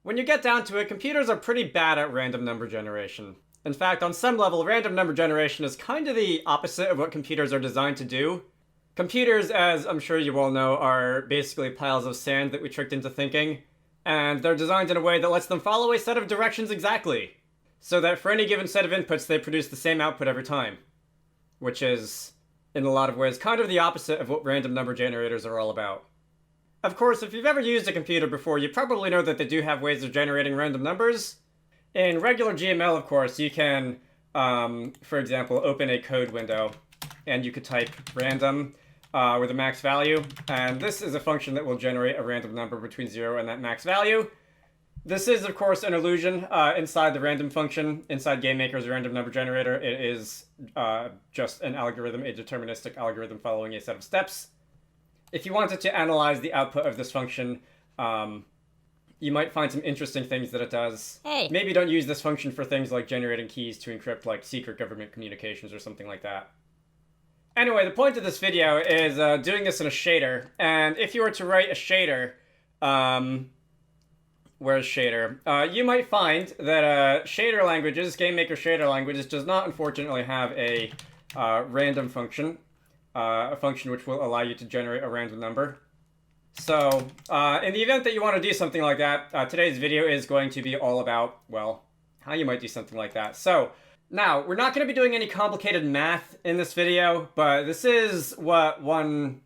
When you get down to it, computers are pretty bad at random number generation. In fact, on some level, random number generation is kind of the opposite of what computers are designed to do. Computers, as I'm sure you all know, are basically piles of sand that we tricked into thinking, and they're designed in a way that lets them follow a set of directions exactly, so that for any given set of inputs, they produce the same output every time, which is, in a lot of ways, kind of the opposite of what random number generators are all about. Of course, if you've ever used a computer before, you probably know that they do have ways of generating random numbers. In regular GML, of course, you can, for example, open a code window, and you could type random with a max value, and this is a function that will generate a random number between 0 and that max value. This is, of course, an illusion inside the random function, inside GameMaker's random number generator. It is just an algorithm, a deterministic algorithm following a set of steps. If you wanted to analyze the output of this function, you might find some interesting things that it does. Hey. Maybe don't use this function for things like generating keys to encrypt like secret government communications or something like that. Anyway, the point of this video is doing this in a shader, and if you were to write a shader, where's shader? You might find that shader languages, GameMaker shader languages, does not unfortunately have a random function. A function which will allow you to generate a random number. So, in the event that you want to do something like that, today's video is going to be all about, well, how you might do something like that. So, now, we're not going to be doing any complicated math in this video, but this is what one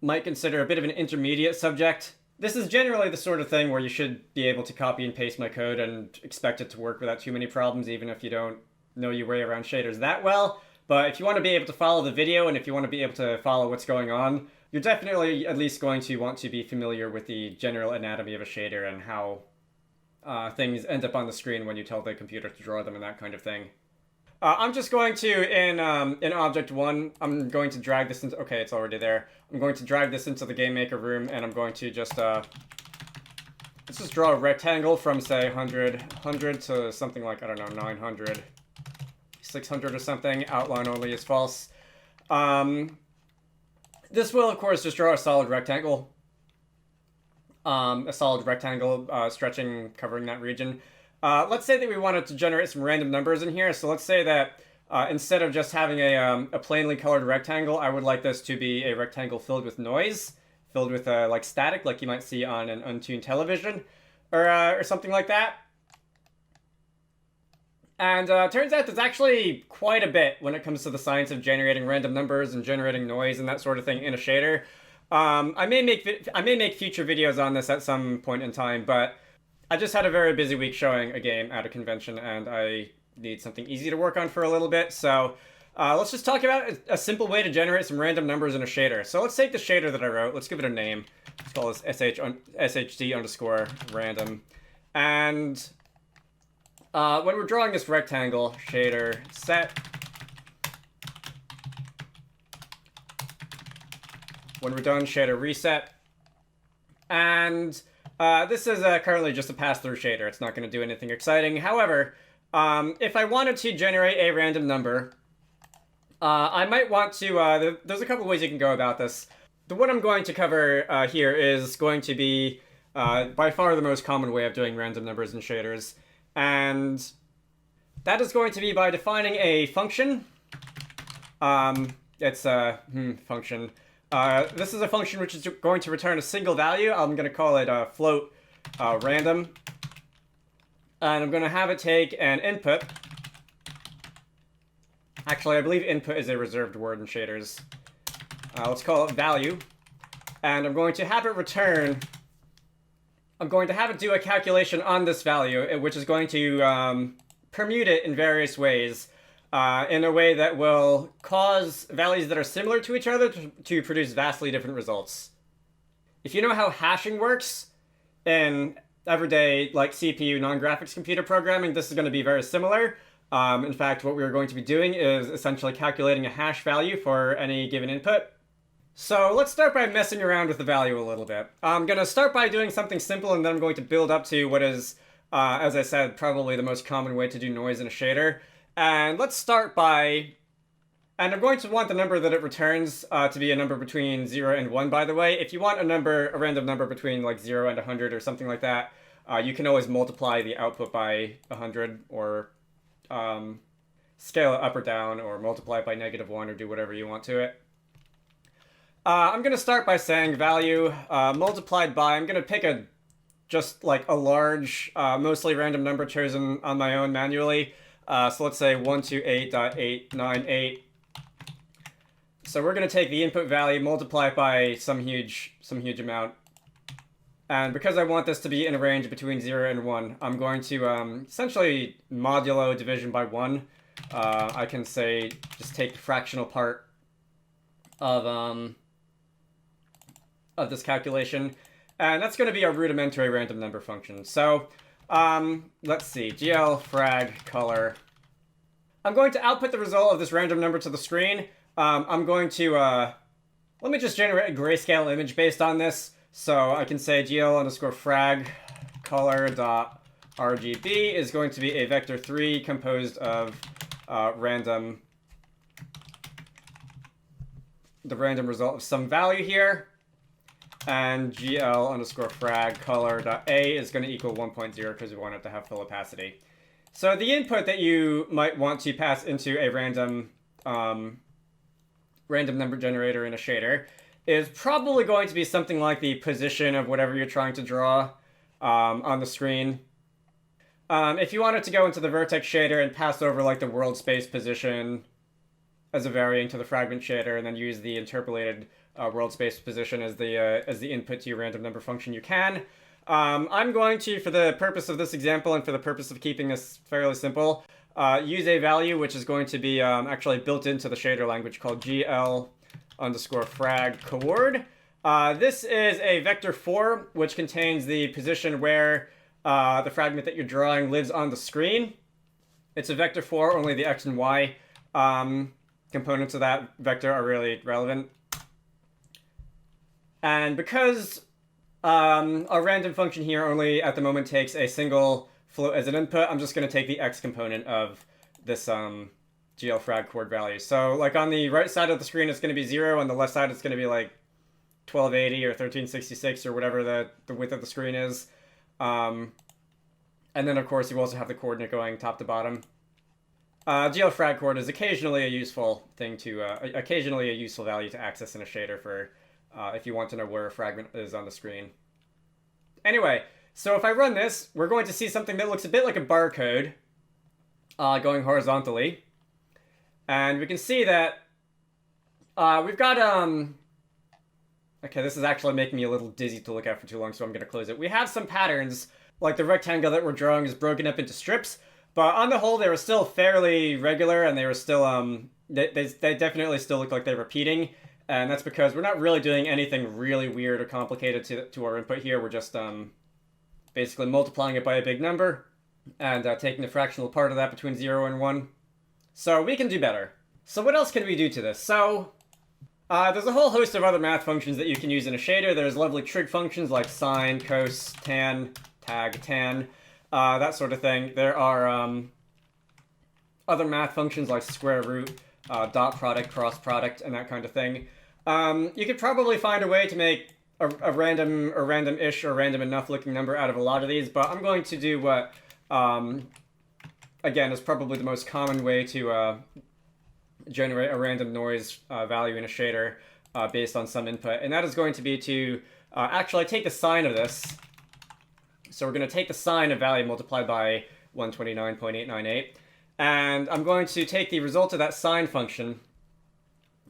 might consider a bit of an intermediate subject. This is generally the sort of thing where you should be able to copy and paste my code and expect it to work without too many problems, even if you don't know your way around shaders that well. But if you want to be able to follow the video, and if you want to be able to follow what's going on, you're definitely at least going to want to be familiar with the general anatomy of a shader and how things end up on the screen when you tell the computer to draw them and that kind of thing. I'm just going to, in Object 1, I'm going to drag this into, okay, it's already there. I'm going to drag this into the GameMaker room, and I'm going to just, let's just draw a rectangle from, say, 100 to something like, I don't know, 900. 600 or something. Outline only is false. This will, of course, just draw a solid rectangle. Stretching, covering that region. Let's say that we wanted to generate some random numbers in here. So let's say that instead of just having a plainly colored rectangle, I would like this to be a rectangle filled with noise, filled with like static, like you might see on an untuned television, or something like that. And turns out there's actually quite a bit when it comes to the science of generating random numbers and generating noise and that sort of thing in a shader. I may make future videos on this at some point in time, but I just had a very busy week showing a game at a convention, and I need something easy to work on for a little bit. So let's just talk about a simple way to generate some random numbers in a shader. So let's take the shader that I wrote. Let's give it a name. Let's call this shd_random. And when we're drawing this rectangle, shader set. When we're done, shader reset. And this is currently just a pass-through shader. It's not going to do anything exciting. However, if I wanted to generate a random number, I might want to... there's a couple ways you can go about this. The one I'm going to cover here is going to be by far the most common way of doing random numbers in shaders. And that is going to be by defining a function. It's a function. This is a function which is going to return a single value. I'm going to call it float random. And I'm going to have it take an input. Actually, I believe input is a reserved word in shaders. Let's call it value. And I'm going to have it return... I'm going to have it do a calculation on this value, which is going to permute it in various ways, in a way that will cause values that are similar to each other to produce vastly different results. If you know how hashing works in everyday, like, CPU non-graphics computer programming, this is going to be very similar. In fact, what we're going to be doing is essentially calculating a hash value for any given input. So let's start by messing around with the value a little bit. I'm going to start by doing something simple, and then I'm going to build up to what is, as I said, probably the most common way to do noise in a shader. And let's start by... And I'm going to want the number that it returns to be a number between 0 and 1, by the way. If you want a random number between like 0 and 100 or something like that, You can always multiply the output by 100 or scale it up or down or multiply it by -1 or do whatever you want to it. I'm going to start by saying value multiplied by, I'm going to pick just like a large, mostly random number chosen on my own manually. So let's say 128.898. So we're going to take the input value, multiply it by some huge amount. And because I want this to be in a range between 0 and 1, I'm going to essentially modulo division by 1. I can say just take the fractional part of this calculation. And that's going to be our rudimentary random number function. So let's see, GL frag color. I'm going to output the result of this random number to the screen. I'm going to, let me just generate a grayscale image based on this. So I can say GL_frag color dot RGB is going to be a vector 3 composed of the random result of some value here. And GL_frag color dot A is going to equal 1.0 because we want it to have full opacity. So the input that you might want to pass into a random number generator in a shader is probably going to be something like the position of whatever you're trying to draw on the screen. If you wanted to go into the vertex shader and pass over like the world space position as a variant to the fragment shader and then use the interpolated world space position as the input to your random number function, you can. I'm going to, for the purpose of this example and for the purpose of keeping this fairly simple, use a value which is going to be actually built into the shader language called GL_frag coord. This is a vector 4 which contains the position where the fragment that you're drawing lives on the screen. It's a vector 4, only the x and y components of that vector are really relevant. And because our random function here only at the moment takes a single float as an input, I'm just going to take the x component of this GLFrag coord value. So like on the right side of the screen it's going to be 0, on the left side it's going to be like 1280 or 1366 or whatever the width of the screen is. And then of course you also have the coordinate going top to bottom. GLFrag coord is occasionally a useful thing to, occasionally a useful value to access in a shader for if you want to know where a fragment is on the screen. Anyway, so if I run this, we're going to see something that looks a bit like a barcode going horizontally. And we can see that we've got, okay, this is actually making me a little dizzy to look at for too long, so I'm going to close it. We have some patterns, like the rectangle that we're drawing is broken up into strips, but on the whole they were still fairly regular, and they were still, they definitely still look like they're repeating. And that's because we're not really doing anything really weird or complicated to our input here. We're just basically multiplying it by a big number and taking the fractional part of that between 0 and 1. So we can do better. So what else can we do to this? So there's a whole host of other math functions that you can use in a shader. There's lovely trig functions like sine, cos, tan, tag, tan, that sort of thing. There are other math functions like square root, dot product, cross product, and that kind of thing. You could probably find a way to make a random or random-ish or random enough looking number out of a lot of these, but I'm going to do what, again, is probably the most common way to generate a random noise value in a shader based on some input, and that is going to be to actually take the sine of this. So we're going to take the sine of value multiplied by 129.898, and I'm going to take the result of that sine function,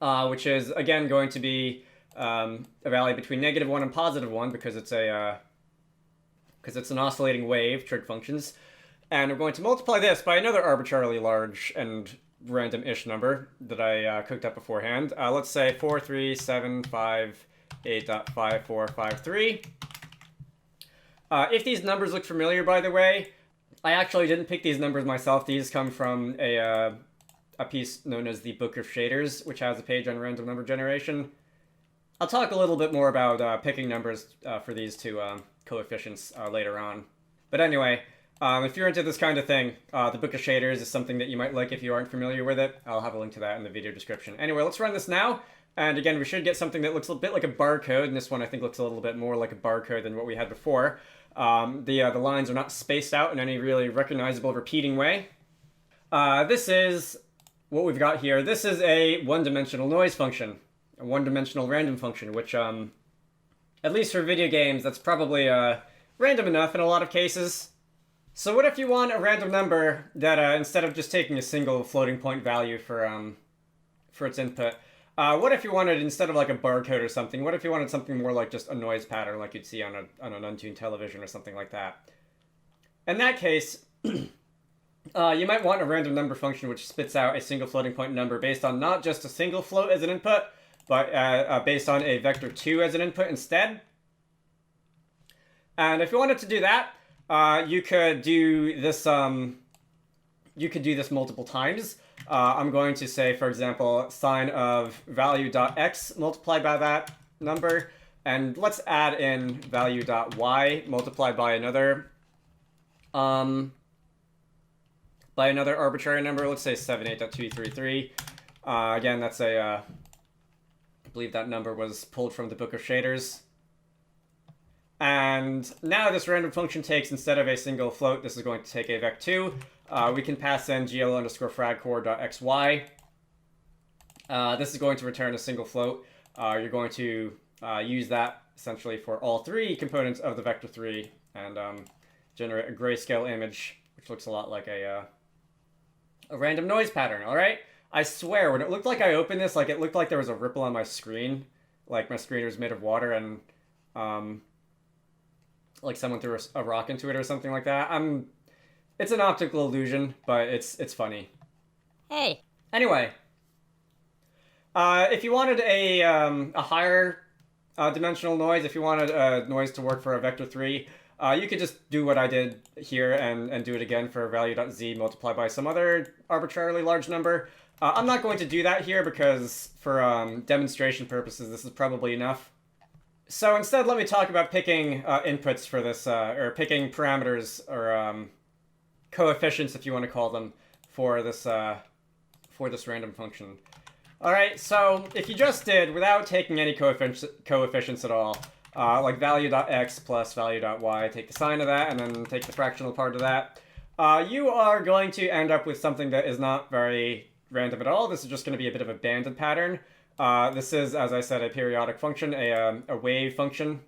which is, again, going to be a value between -1 and +1 because it's an oscillating wave, trig functions. And we're going to multiply this by another arbitrarily large and random-ish number that I cooked up beforehand. Let's say 43758.5453. If these numbers look familiar, by the way, I actually didn't pick these numbers myself. These come from a piece known as the Book of Shaders, which has a page on random number generation. I'll talk a little bit more about picking numbers for these two coefficients later on. But anyway, if you're into this kind of thing, the Book of Shaders is something that you might like if you aren't familiar with it. I'll have a link to that in the video description. Anyway, let's run this now. And again, we should get something that looks a bit like a barcode, and this one I think looks a little bit more like a barcode than what we had before. The lines are not spaced out in any really recognizable repeating way. This is what we've got here. This is a one-dimensional noise function, a one-dimensional random function, which, at least for video games, that's probably random enough in a lot of cases. So what if you want a random number that, instead of just taking a single floating point value for its input, what if you wanted, instead of like a barcode or something, what if you wanted something more like just a noise pattern like you'd see on an untuned television or something like that? In that case, you might want a random number function which spits out a single floating point number based on not just a single float as an input, but based on a vector 2 as an input instead. And if you wanted to do that, you could do this multiple times. I'm going to say, for example, sine of value.x multiplied by that number, and let's add in value.y multiplied by another arbitrary number. Let's say 78.233. Again, that's I believe that number was pulled from the Book of Shaders. And now this random function takes, instead of a single float, this is going to take a vec2. We can pass in gl underscore fragcore.xy. This is going to return a single float. You're going to use that essentially for all three components of the vector 3 and generate a grayscale image, which looks a lot like a random noise pattern, all right? I swear, when it looked like I opened this, like it looked like there was a ripple on my screen. Like my screen was made of water and like someone threw a rock into it or something like that. It's an optical illusion, but it's funny. Hey. Anyway, if you wanted a higher dimensional noise, if you wanted a noise to work for a vector 3, you could just do what I did here and do it again for value.z multiplied by some other arbitrarily large number. I'm not going to do that here because for demonstration purposes, this is probably enough. So instead, let me talk about picking inputs for this, or picking parameters, or coefficients, if you want to call them, for this random function. All right, so if you just did, without taking any coefficients at all, like value.x plus value.y, take the sign of that, and then take the fractional part of that, you are going to end up with something that is not very random at all. This is just going to be a bit of a banded pattern. This is, as I said, a periodic function, a wave function.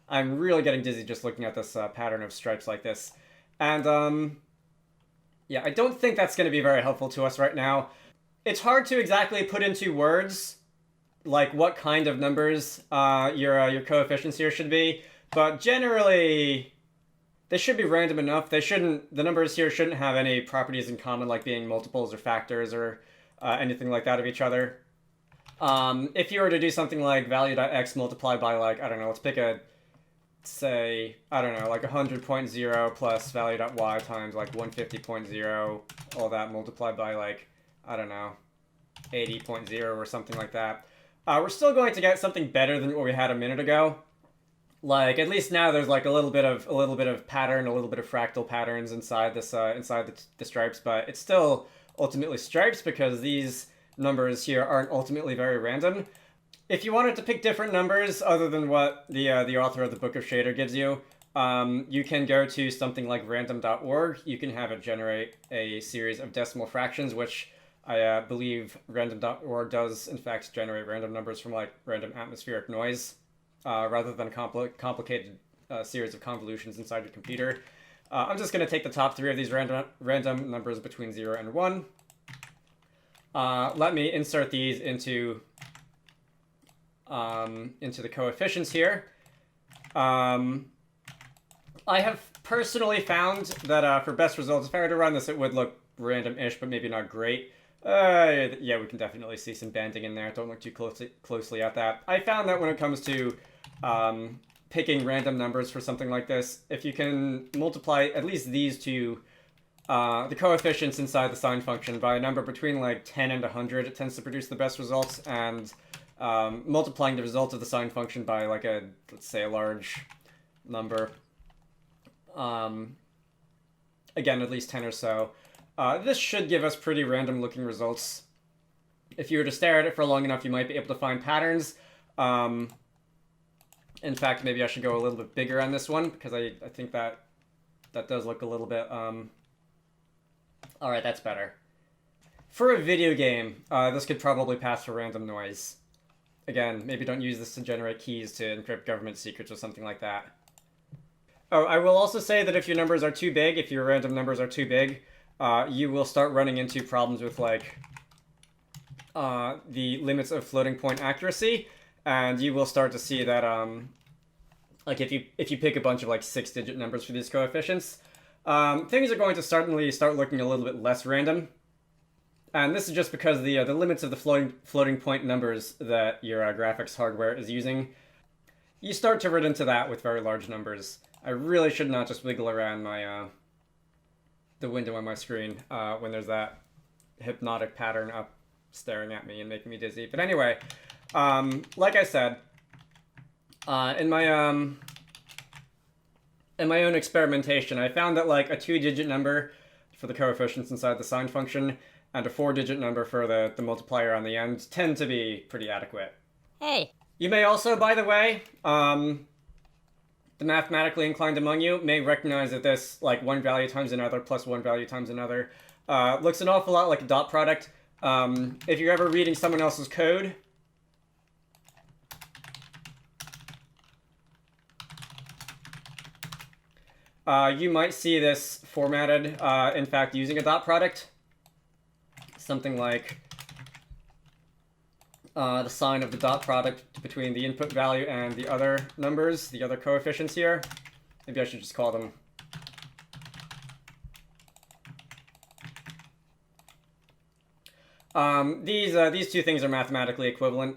I'm really getting dizzy just looking at this pattern of stripes like this. And, yeah, I don't think that's going to be very helpful to us right now. It's hard to exactly put into words, like, what kind of numbers your coefficients here should be, but generally, they should be random enough. The numbers here shouldn't have any properties in common, like being multiples or factors or anything like that of each other. If you were to do something like value.x multiplied by, like, I don't know, let's pick say, I don't know, like 100.0 plus value.y times like 150.0, all that multiplied by like, I don't know, 80.0 or something like that. We're still going to get something better than what we had a minute ago. Like, at least now there's like a little bit of pattern, a little bit of fractal patterns inside this, inside the stripes, but it's still ultimately stripes because these numbers here aren't ultimately very random. If you wanted to pick different numbers other than what the author of the Book of Shader gives you, you can go to something like random.org. You can have it generate a series of decimal fractions, which I believe random.org does, in fact, generate random numbers from like random atmospheric noise, rather than a complicated series of convolutions inside your computer. I'm just going to take the top three of these random numbers between 0 and 1. Let me insert these into the coefficients here. I have personally found that for best results, if I were to run this, it would look random-ish, but maybe not great. Yeah, we can definitely see some banding in there. Don't look too closely at that. I found that when it comes to picking random numbers for something like this, if you can multiply at least these two, the coefficients inside the sine function by a number between like 10 and 100, it tends to produce the best results, and multiplying the result of the sine function by like let's say a large number, again, at least 10 or so, this should give us pretty random looking results. If you were to stare at it for long enough, you might be able to find patterns. In fact, maybe I should go a little bit bigger on this one, because I think that does look a little bit, Alright, that's better. For a video game, this could probably pass for random noise. Again, maybe don't use this to generate keys to encrypt government secrets or something like that. Oh, I will also say that if your numbers are too big, if your random numbers are too big, you will start running into problems with, like, the limits of floating point accuracy, and you will start to see that, like, if you pick a bunch of, like, 6-digit numbers for these coefficients, things are going to certainly start looking a little bit less random. And this is just because the limits of the floating point numbers that your graphics hardware is using, you start to run into that with very large numbers. I really should not just wiggle around my the window on my screen when there's that hypnotic pattern up staring at me and making me dizzy. But anyway, like I said, in my own experimentation, I found that like a 2-digit number for the coefficients inside the sine function and a 4-digit number for the multiplier on the end tend to be pretty adequate. Hey. You may also, by the way, the mathematically inclined among you may recognize that this, like, one value times another plus one value times another, looks an awful lot like a dot product. If you're ever reading someone else's code, you might see this formatted, in fact, using a dot product. Something like the sign of the dot product between the input value and the other numbers, the other coefficients here. Maybe I should just call them these two things are mathematically equivalent.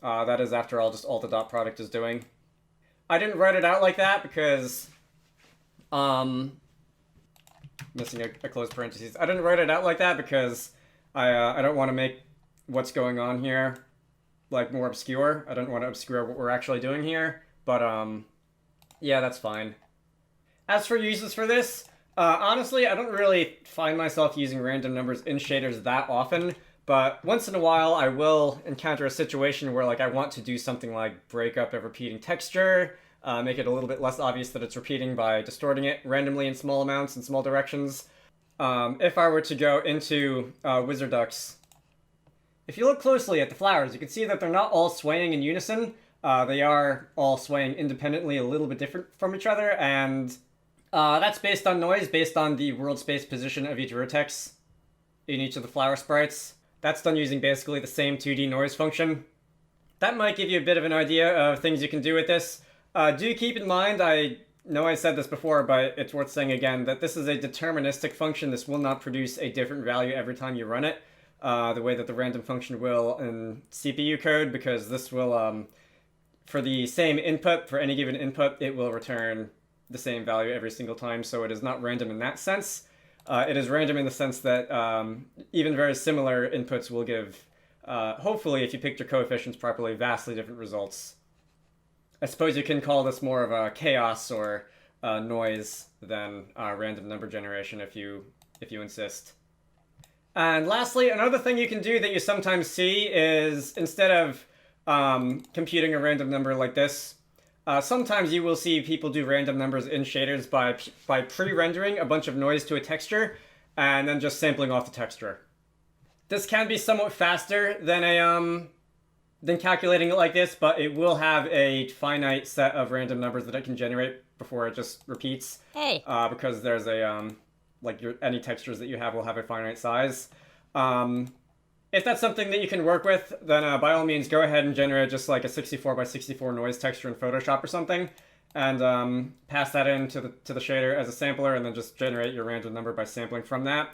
That is, after all, just all the dot product is doing. I didn't write it out like that because missing a close parentheses. I didn't write it out like that because I don't want to make what's going on here like more obscure. I don't want to obscure what we're actually doing here, but yeah, that's fine. As for uses for this, honestly, I don't really find myself using random numbers in shaders that often, but once in a while I will encounter a situation where like I want to do something like break up a repeating texture, make it a little bit less obvious that it's repeating by distorting it randomly in small amounts in small directions. If I were to go into Wizarducks, if you look closely at the flowers, you can see that they're not all swaying in unison. They are all swaying independently, a little bit different from each other, and that's based on noise, based on the world space position of each vertex in each of the flower sprites. That's done using basically the same 2D noise function. That might give you a bit of an idea of things you can do with this. Do keep in mind, I know I said this before, but it's worth saying again, that this is a deterministic function. This will not produce a different value every time you run it, the way that the random function will in CPU code, because this will, for the same input, for any given input, it will return the same value every single time, so it is not random in that sense. It is random in the sense that even very similar inputs will give, hopefully, if you picked your coefficients properly, vastly different results. I suppose you can call this more of a chaos or noise than random number generation if you insist. And lastly, another thing you can do that you sometimes see is instead of computing a random number like this, sometimes you will see people do random numbers in shaders by pre-rendering a bunch of noise to a texture and then just sampling off the texture. This can be somewhat faster than calculating it like this, but it will have a finite set of random numbers that it can generate before it just repeats. Hey. Because there's a any textures that you have will have a finite size. If that's something that you can work with, then by all means go ahead and generate just like a 64 by 64 noise texture in Photoshop or something, and pass that into the shader as a sampler, and then just generate your random number by sampling from that.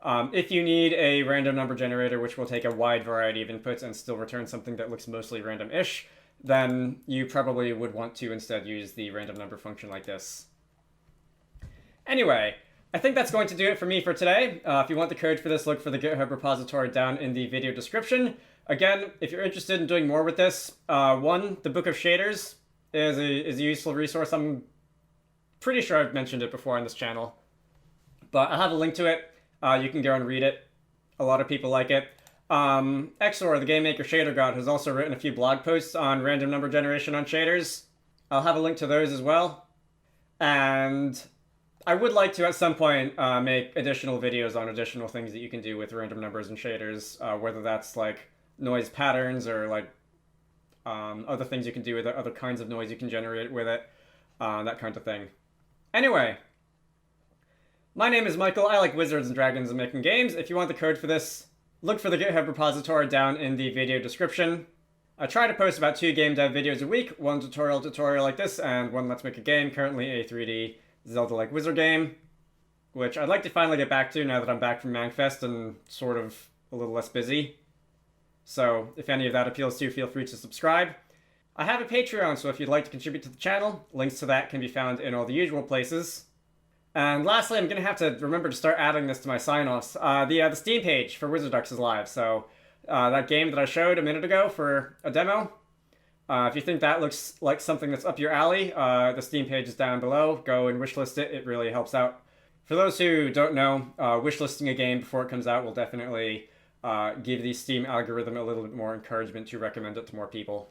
If you need a random number generator which will take a wide variety of inputs and still return something that looks mostly random-ish, then you probably would want to instead use the random number function like this. Anyway, I think that's going to do it for me for today. If you want the code for this, look for the GitHub repository down in the video description. Again, if you're interested in doing more with this, the Book of Shaders is a useful resource. I'm pretty sure I've mentioned it before on this channel, but I'll have a link to it. You can go and read it. A lot of people like it. Exor, the GameMaker shader god, has also written a few blog posts on random number generation on shaders. I'll have a link to those as well. And I would like to, at some point, make additional videos on additional things that you can do with random numbers and shaders, whether that's like noise patterns or like other things you can do with it, other kinds of noise you can generate with it, that kind of thing. Anyway, my name is Michael. I like Wizards and Dragons and making games. If you want the code for this, look for the GitHub repository down in the video description. I try to post about 2 game dev videos a week, one tutorial like this, and one Let's Make a Game, currently a 3D Zelda-like wizard game, which I'd like to finally get back to now that I'm back from Magfest and sort of a little less busy. So if any of that appeals to you, feel free to subscribe. I have a Patreon, so if you'd like to contribute to the channel, links to that can be found in all the usual places. And lastly, I'm going to have to remember to start adding this to my sign-offs. The Steam page for Wizarducks is live, so that game that I showed a minute ago for a demo, if you think that looks like something that's up your alley, the Steam page is down below. Go and wishlist it. It really helps out. For those who don't know, wishlisting a game before it comes out will definitely give the Steam algorithm a little bit more encouragement to recommend it to more people.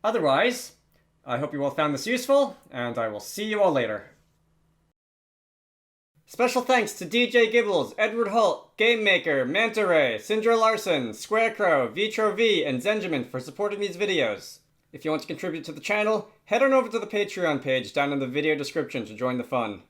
Otherwise, I hope you all found this useful, and I will see you all later. Special thanks to DJ Gibbles, Edward Holt, GameMaker, Manta Ray, Sindra Larson, Squarecrow, VitroV, and Zenjamin for supporting these videos. If you want to contribute to the channel, head on over to the Patreon page down in the video description to join the fun.